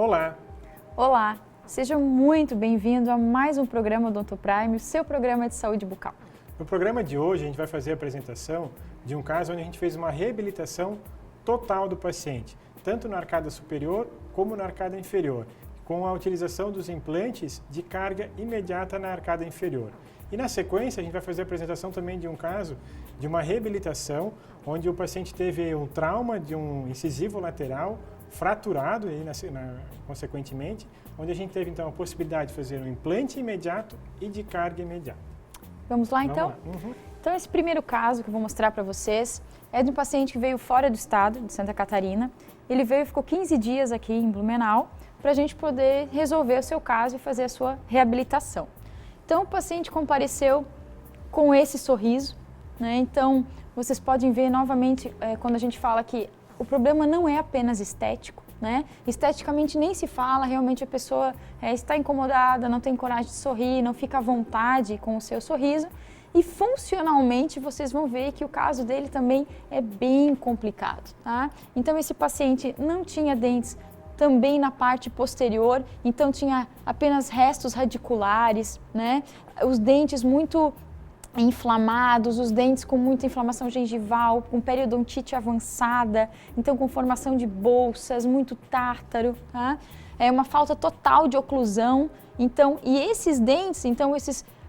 Olá! Olá! Seja muito bem-vindo a mais um programa Odonto Prime, o seu programa de saúde bucal. No programa de hoje, a gente vai fazer a apresentação de um caso onde a gente fez uma reabilitação total do paciente, tanto na arcada superior como na arcada inferior, com a utilização dos implantes de carga imediata na arcada inferior. E na sequência, a gente vai fazer a apresentação também de um caso de uma reabilitação, onde o paciente teve um trauma de um incisivo lateral fraturado, aí, consequentemente, onde a gente teve então a possibilidade de fazer um implante imediato e de carga imediata. Vamos lá então? Então esse primeiro caso que eu vou mostrar para vocês é de um paciente que veio fora do estado, de Santa Catarina. Ele veio e ficou 15 dias aqui em Blumenau para a gente poder resolver o seu caso e fazer a sua reabilitação. Então o paciente compareceu com esse sorriso, né? Então vocês podem ver novamente quando a gente fala que o problema não é apenas estético, né? Esteticamente nem se fala, realmente a pessoa está incomodada, não tem coragem de sorrir, não fica à vontade com o seu sorriso. E funcionalmente vocês vão ver que o caso dele também é bem complicado, tá? Então esse paciente não tinha dentes também na parte posterior, então tinha apenas restos radiculares, né? Os dentes muito inflamados, os dentes com muita inflamação gengival, com periodontite avançada, então com formação de bolsas, muito tártaro, tá? É uma falta total de oclusão. Então, e esses dentes, então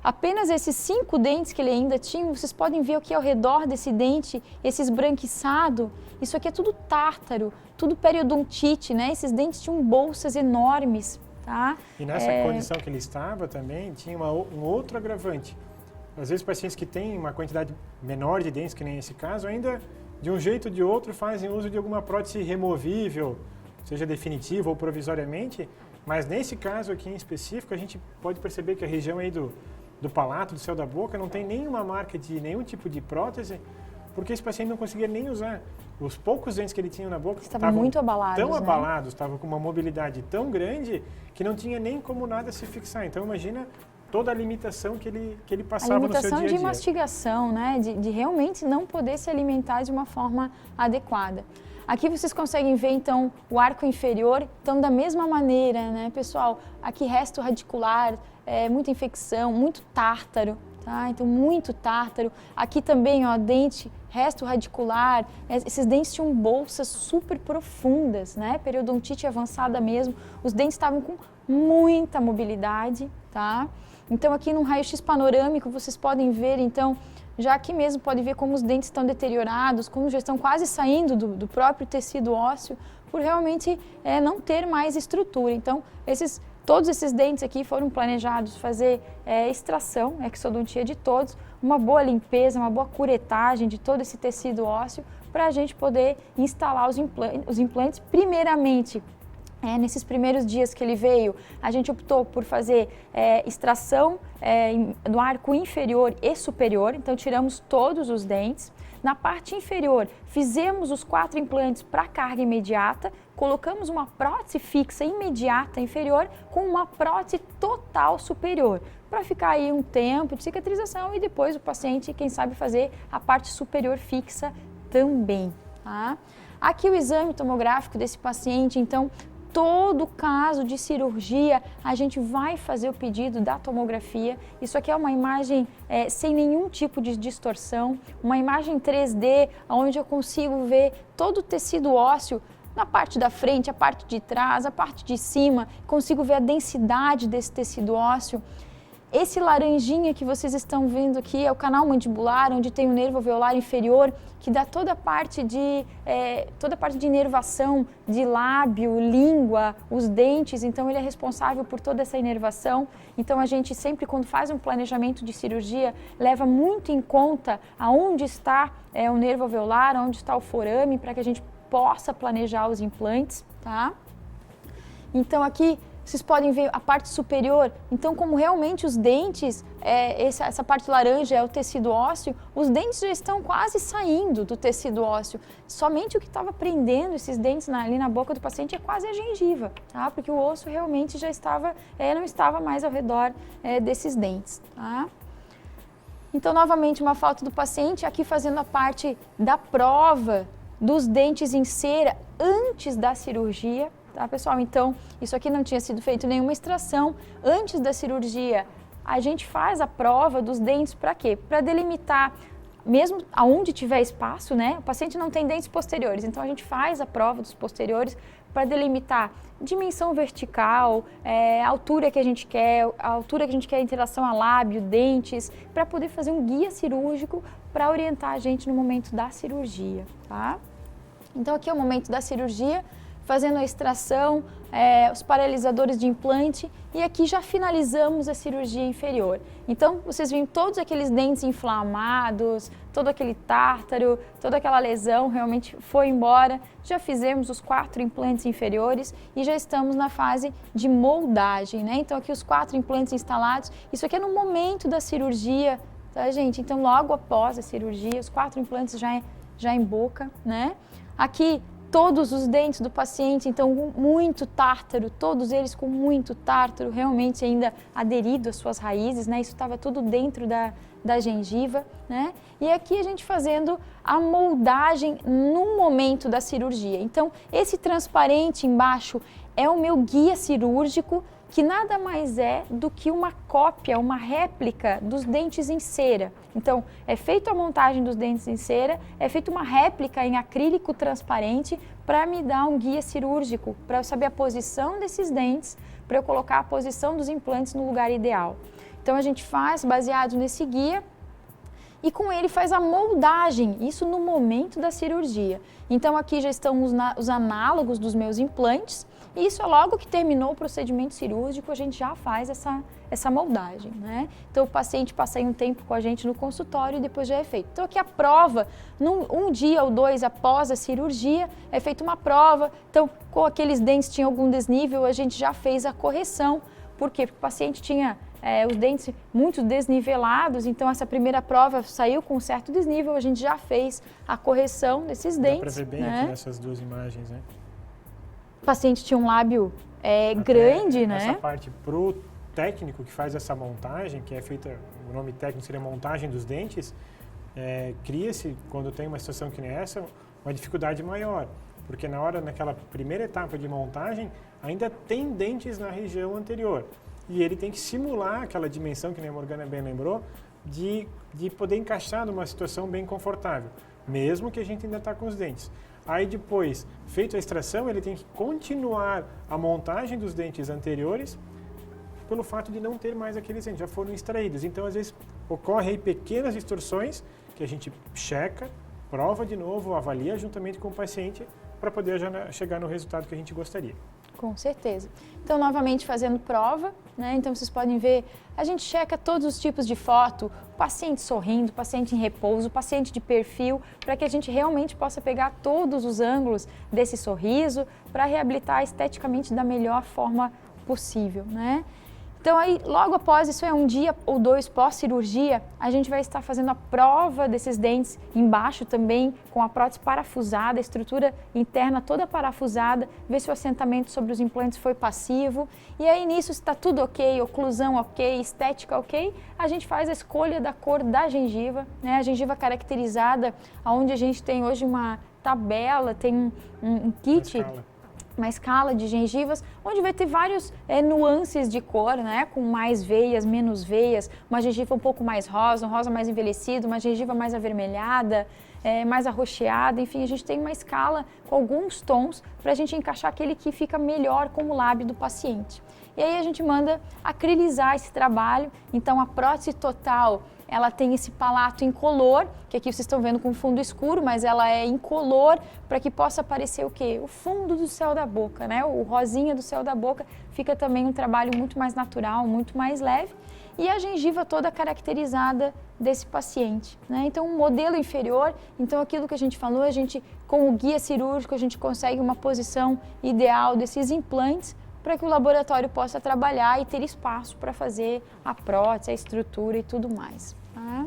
apenas esses 5 dentes que ele ainda tinha, vocês podem ver aqui ao redor desse dente, esse esbranquiçado, isso aqui é tudo tártaro, tudo periodontite, né? Esses dentes tinham bolsas enormes, tá? E nessa condição que ele estava também, tinha um outro agravante. Às vezes pacientes que têm uma quantidade menor de dentes, que nem esse caso, ainda de um jeito ou de outro fazem uso de alguma prótese removível, seja definitiva ou provisoriamente, mas nesse caso aqui em específico a gente pode perceber que a região aí do palato, do céu da boca, não tem nenhuma marca de nenhum tipo de prótese, porque esse paciente não conseguia nem usar. Os poucos dentes que ele tinha na boca estavam muito abalados, tão abalados, estavam com uma mobilidade tão grande que não tinha nem como nada se fixar. Então imagina toda a limitação que ele passava no seu dia a dia. A limitação de mastigação, né? De realmente não poder se alimentar de uma forma adequada. Aqui vocês conseguem ver, então, o arco inferior. Então, da mesma maneira, né, pessoal? Aqui resto radicular, muita infecção, muito tártaro, tá? Então, muito tártaro. Aqui também, ó, dente, resto radicular. Esses dentes tinham bolsas super profundas, né? Periodontite avançada mesmo. Os dentes estavam com muita mobilidade, tá? Então, aqui no raio-x panorâmico, vocês podem ver, então, já aqui mesmo pode ver como os dentes estão deteriorados, como já estão quase saindo do próprio tecido ósseo, por realmente não ter mais estrutura. Então, todos esses dentes aqui foram planejados fazer extração, exodontia de todos, uma boa limpeza, uma boa curetagem de todo esse tecido ósseo, para a gente poder instalar os implantes primeiramente. Nesses primeiros dias que ele veio, a gente optou por fazer extração no arco inferior e superior, então tiramos todos os dentes. Na parte inferior, fizemos os 4 implantes para carga imediata, colocamos uma prótese fixa imediata inferior com uma prótese total superior, para ficar aí um tempo de cicatrização e depois o paciente, quem sabe, fazer a parte superior fixa também, tá? Aqui o exame tomográfico desse paciente, então, todo caso de cirurgia, a gente vai fazer o pedido da tomografia. Isso aqui é uma imagem sem nenhum tipo de distorção, uma imagem 3D, onde eu consigo ver todo o tecido ósseo na parte da frente, a parte de trás, a parte de cima, consigo ver a densidade desse tecido ósseo. Esse laranjinha que vocês estão vendo aqui é o canal mandibular, onde tem o nervo alveolar inferior, que dá toda a parte de inervação de lábio, língua, os dentes. Então, ele é responsável por toda essa inervação. Então, a gente sempre, quando faz um planejamento de cirurgia, leva muito em conta aonde está o nervo alveolar, onde está o forame, para que a gente possa planejar os implantes, tá? Então, aqui vocês podem ver a parte superior, então como realmente os dentes, essa parte laranja é o tecido ósseo, os dentes já estão quase saindo do tecido ósseo. Somente o que estava prendendo esses dentes ali na boca do paciente é quase a gengiva, tá? Porque o osso realmente já estava, não estava mais ao redor desses dentes, tá? Então, novamente, uma foto do paciente aqui fazendo a parte da prova dos dentes em cera antes da cirurgia, tá, pessoal? Então, isso aqui não tinha sido feito nenhuma extração. Antes da cirurgia, a gente faz a prova dos dentes para quê? Para delimitar, mesmo aonde tiver espaço, né? O paciente não tem dentes posteriores, então a gente faz a prova dos posteriores para delimitar dimensão vertical, a altura que a gente quer, em relação a lábio, dentes, para poder fazer um guia cirúrgico para orientar a gente no momento da cirurgia, tá? Então aqui é o momento da cirurgia, fazendo a extração, os paralisadores de implante, e aqui já finalizamos a cirurgia inferior. Então, vocês viram todos aqueles dentes inflamados, todo aquele tártaro, toda aquela lesão realmente foi embora. Já fizemos os 4 implantes inferiores e já estamos na fase de moldagem, né? Então, aqui os 4 implantes instalados. Isso aqui é no momento da cirurgia, tá, gente? Então, logo após a cirurgia, os 4 implantes já em boca, né? Aqui, todos os dentes do paciente, então, com muito tártaro, todos eles com muito tártaro, realmente ainda aderido às suas raízes, né? Isso estava tudo dentro da gengiva, né? E aqui a gente fazendo a moldagem no momento da cirurgia. Então, esse transparente embaixo é o meu guia cirúrgico, que nada mais é do que uma cópia, uma réplica dos dentes em cera. Então, é feita a montagem dos dentes em cera, é feita uma réplica em acrílico transparente para me dar um guia cirúrgico, para eu saber a posição desses dentes, para eu colocar a posição dos implantes no lugar ideal. Então, a gente faz baseado nesse guia e com ele faz a moldagem, isso no momento da cirurgia. Então, aqui já estão os análogos dos meus implantes. E isso é logo que terminou o procedimento cirúrgico, a gente já faz essa moldagem, né? Então, o paciente passa aí um tempo com a gente no consultório e depois já é feito. Então, aqui a prova, um dia ou 2 após a cirurgia, é feita uma prova. Então, com aqueles dentes tinha algum desnível, a gente já fez a correção. Por quê? Porque o paciente tinha os dentes muito desnivelados, então essa primeira prova saiu com um certo desnível, a gente já fez a correção desses dentes. Dá para ver bem, né, aqui nessas 2 imagens, né? O paciente tinha um lábio grande, né? Essa parte pro técnico que faz essa montagem, que é feita, o nome técnico seria montagem dos dentes, cria-se, quando tem uma situação que nem essa, uma dificuldade maior, porque naquela primeira etapa de montagem, ainda tem dentes na região anterior, e ele tem que simular aquela dimensão, que nem a Morgana bem lembrou, de poder encaixar numa situação bem confortável, mesmo que a gente ainda está com os dentes. Aí depois, feita a extração, ele tem que continuar a montagem dos dentes anteriores pelo fato de não ter mais aqueles dentes, já foram extraídos. Então, às vezes, ocorre aí pequenas distorções que a gente checa, prova de novo, avalia juntamente com o paciente para poder chegar no resultado que a gente gostaria. Com certeza. Então, novamente fazendo prova, né? Então, vocês podem ver, a gente checa todos os tipos de foto, paciente sorrindo, paciente em repouso, paciente de perfil, para que a gente realmente possa pegar todos os ângulos desse sorriso para reabilitar esteticamente da melhor forma possível, né? Então, aí, logo após, isso é um dia ou 2 pós-cirurgia, a gente vai estar fazendo a prova desses dentes embaixo também, com a prótese parafusada, a estrutura interna toda parafusada, ver se o assentamento sobre os implantes foi passivo. E aí, nisso, está tudo ok, oclusão ok, estética ok, a gente faz a escolha da cor da gengiva, né? A gengiva caracterizada, onde a gente tem hoje uma tabela, tem um kit, uma escala de gengivas, onde vai ter vários nuances de cor, né? Com mais veias, menos veias, uma gengiva um pouco mais rosa, um rosa mais envelhecido, uma gengiva mais avermelhada, mais arroxeada, enfim, a gente tem uma escala com alguns tons para a gente encaixar aquele que fica melhor com o lábio do paciente. E aí a gente manda acrilizar esse trabalho, então a prótese total, ela tem esse palato incolor, que aqui vocês estão vendo com fundo escuro, mas ela é incolor para que possa aparecer o quê? O fundo do céu da boca, né? O rosinha do céu da boca, fica também um trabalho muito mais natural, muito mais leve. E a gengiva toda caracterizada desse paciente, né? Então, um modelo inferior, então aquilo que a gente falou, a gente, com o guia cirúrgico, a gente consegue uma posição ideal desses implantes para que o laboratório possa trabalhar e ter espaço para fazer a prótese, a estrutura e tudo mais. Tá?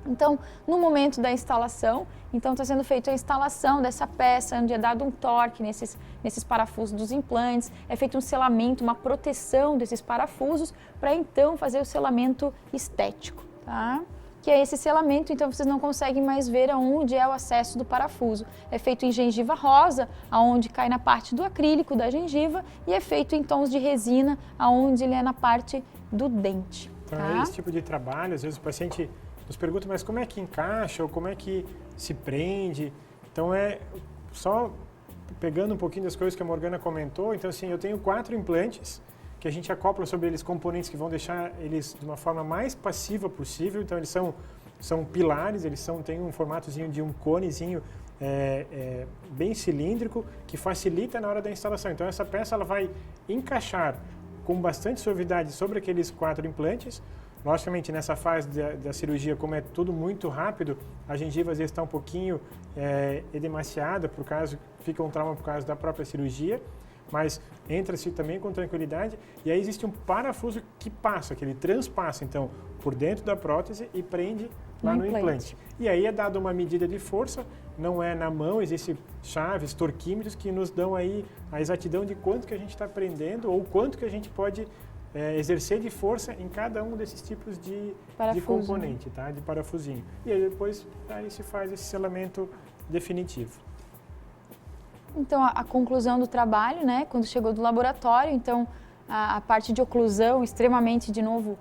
Então, no momento da instalação, então está sendo feita a instalação dessa peça, onde é dado um torque nesses parafusos dos implantes, é feito um selamento, uma proteção desses parafusos, para então fazer o selamento estético. Tá? que é esse selamento, então vocês não conseguem mais ver aonde é o acesso do parafuso. É feito em gengiva rosa, aonde cai na parte do acrílico da gengiva, e é feito em tons de resina, aonde ele é na parte do dente. Então, tá? esse tipo de trabalho, às vezes o paciente nos pergunta, mas como é que encaixa ou como é que se prende? Então, só pegando um pouquinho das coisas que a Morgana comentou, então assim, eu tenho 4 implantes que a gente acopla sobre eles componentes que vão deixar eles de uma forma mais passiva possível, então eles são pilares, têm um formatozinho de um conezinho bem cilíndrico que facilita na hora da instalação. Então essa peça ela vai encaixar com bastante suavidade sobre aqueles 4 implantes. Logicamente, nessa fase da cirurgia, como é tudo muito rápido, a gengiva às vezes está um pouquinho edemaciada, fica um trauma por causa da própria cirurgia, mas entra-se também com tranquilidade. E aí existe um parafuso que passa, que ele transpassa, então, por dentro da prótese e prende lá no implante. E aí é dada uma medida de força, não é na mão, existem chaves, torquímetros que nos dão aí a exatidão de quanto que a gente está prendendo ou quanto que a gente pode exercer de força em cada um desses tipos de componente, tá? De parafusinho. E aí depois aí se faz esse selamento definitivo. Então, a conclusão do trabalho, né, quando chegou do laboratório, então a parte de oclusão extremamente, de novo,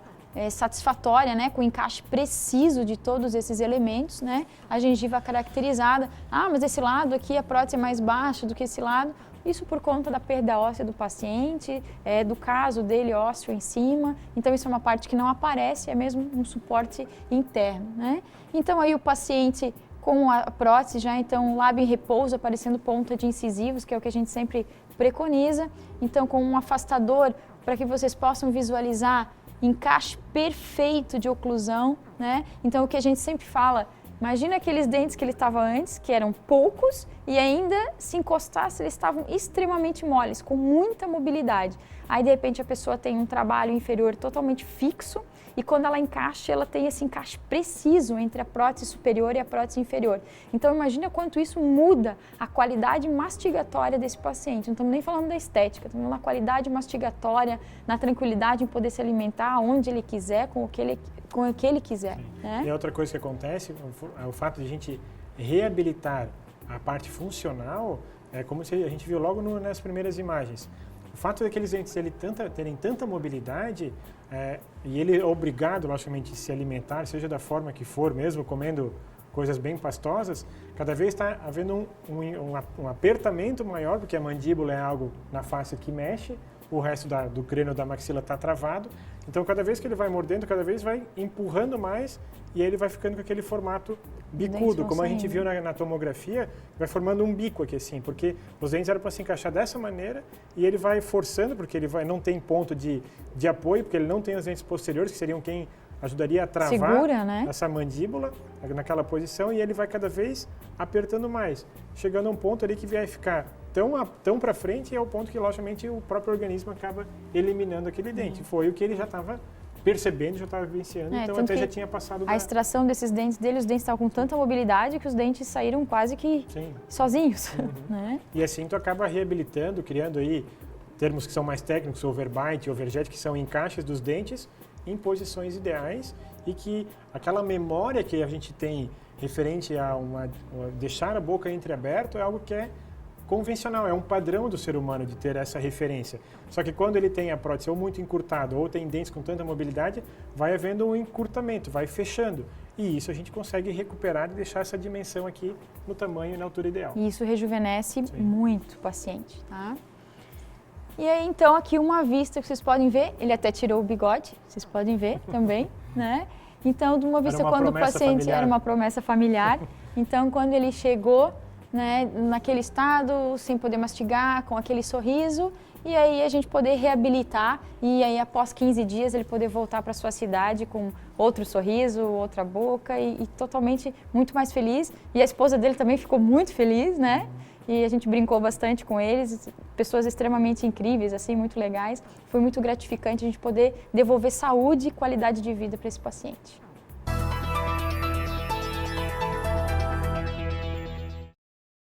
satisfatória, né, com o encaixe preciso de todos esses elementos, né, a gengiva caracterizada. Ah, mas esse lado aqui a prótese é mais baixa do que esse lado. Isso por conta da perda óssea do paciente, do caso dele ósseo em cima. Então, isso é uma parte que não aparece, é mesmo um suporte interno, né? Então, aí o paciente com a prótese já, então, lábio em repouso, aparecendo ponta de incisivos, que é o que a gente sempre preconiza. Então, com um afastador, para que vocês possam visualizar encaixe perfeito de oclusão, né? Então, o que a gente sempre fala, imagina aqueles dentes que ele estava antes, que eram poucos, e ainda se encostasse, eles estavam extremamente moles, com muita mobilidade. Aí, de repente, a pessoa tem um trabalho inferior totalmente fixo, e quando ela encaixa, ela tem esse encaixe preciso entre a prótese superior e a prótese inferior. Então, imagina quanto isso muda a qualidade mastigatória desse paciente. Não estamos nem falando da estética, estamos falando da qualidade mastigatória, na tranquilidade em poder se alimentar onde ele quiser, com o que ele quiser. Né? E outra coisa que acontece é o fato de a gente reabilitar a parte funcional, como se a gente viu logo nas primeiras imagens. O fato daqueles dentes terem tanta mobilidade e ele é obrigado, logicamente, a se alimentar, seja da forma que for, mesmo comendo coisas bem pastosas, cada vez está havendo um apertamento maior, porque a mandíbula é algo na face que mexe, o resto do crânio da maxila está travado. Então, cada vez que ele vai mordendo, cada vez vai empurrando mais e aí ele vai ficando com aquele formato bicudo, como a gente viu na tomografia, vai formando um bico aqui assim, porque os dentes eram para se encaixar dessa maneira e ele vai forçando, porque ele não tem ponto de apoio, porque ele não tem os dentes posteriores, que seriam quem ajudaria a travar essa mandíbula naquela posição, e ele vai cada vez apertando mais, chegando a um ponto ali que vai ficar tão para frente, e é o ponto que, logicamente, o próprio organismo acaba eliminando aquele dente. Foi o que ele já estava percebendo, já estava vivenciando, então até já tinha passado a extração desses dentes dele, os dentes estavam com tanta mobilidade que os dentes saíram quase que sozinhos. Né? E assim tu acaba reabilitando, criando aí termos que são mais técnicos, overbite, overjet, que são encaixes dos dentes em posições ideais, e que aquela memória que a gente tem referente a deixar a boca entreaberta é algo que é convencional, é um padrão do ser humano de ter essa referência. Só que quando ele tem a prótese ou muito encurtada ou tem dentes com tanta mobilidade, vai havendo um encurtamento, vai fechando. E isso a gente consegue recuperar e deixar essa dimensão aqui no tamanho e na altura ideal. E isso rejuvenesce muito o paciente, tá? E aí, então, aqui uma vista que vocês podem ver, ele até tirou o bigode, vocês podem ver também, né? Então, de uma vista quando o paciente era uma promessa familiar, então quando ele chegou, né, naquele estado, sem poder mastigar, com aquele sorriso, e aí a gente poder reabilitar, e aí após 15 dias ele poder voltar para sua cidade com outro sorriso, outra boca, e totalmente muito mais feliz. E a esposa dele também ficou muito feliz, né? E a gente brincou bastante com eles, pessoas extremamente incríveis, assim, muito legais. Foi muito gratificante a gente poder devolver saúde e qualidade de vida para esse paciente.